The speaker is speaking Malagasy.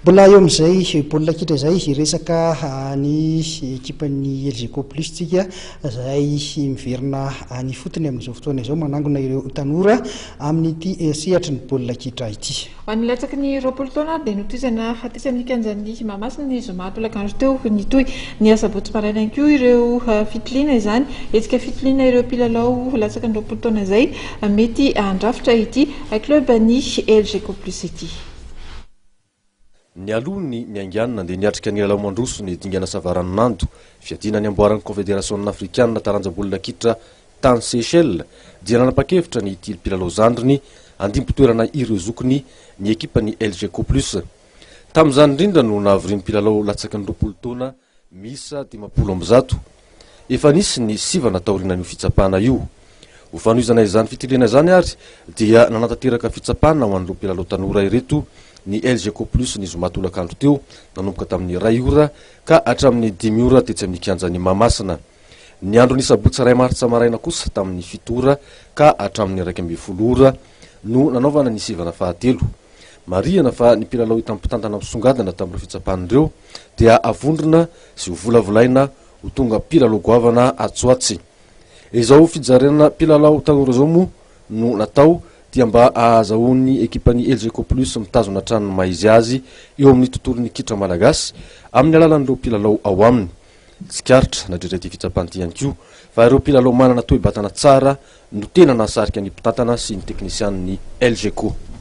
Mbola eo amin'izay baolina kitra izay resaka ny ekipan'ny LGK Plus tsika izay miverina ny fotony amin'izao fotoana izao manangona ireo tanora amin'ity sehatra ny baolina kitra ity. Ho an'ny latsaky ny 20 taona dia notizana fatisa amin'ny kianjan'ny Mahamasina ny zoma tolakandro teo nitoy ny asabotsy maraina ihany koa ireo fitiliana izany etsika fitiliana ireo mpilalao latsaky ny 20 taona izay mety andrafitra ity club ny LGK Plus ity. Ny alony miangianina dia niatrika ny lalao mandroso ny dingana savaranonando fiadina ny amboaran'ny confédération africaine taranjabolina kitra tany Seychelles dia nanapa-kevitra ny tily mpilalao zandriny andimpotoerana ireo zokony ny ekipa ny LGK Plus. Tamin'izany indrindra no nahavirian'ny mpilalao latsaky ny 20 taona misa 50 efa nisy ny sivana taoriana ny fitsapana io. Ho fanohizana izany fitiliana izany ary dia nanantanteraka fitsapana ho an'ireo mpilalao tanora ireto ny LGK Plus ny zoma tolakandro teo nanomboka tamin'ny 2 ora ka hatramin'ny 5 ora tetsy amin'ny kianjan'ny Mahamasina. Ny andro ny sabotsy 2 martsa maraina kosa tamin'ny 7 ora ka hatramin'ny 1:10 ora no nanaovana ny sivana fahatelo. Marihana fa ny mpilalao hita mpitantana misongadina tamin'ireo fitsapan'ireo dia avondrona sy ho volavolaina ho tonga mpilalao goavana Atsoatsy. Izao fijarena mpilalao tanora izao moa no natao dia mba ahazahoan'ny ekipan'ny LGK Plus mitazona tranony maizy azy eo amin'ny tontolon'ny kitra malagasy amin'ny alalan'ireo mpilalao ao aminy. Tsikaritra nadrerety fitsapan'ity ihany koa fa ireo mpilalao manana toe-batana tsara no tena nasarika ny mpitantana sy ny teknisian'ny LGK.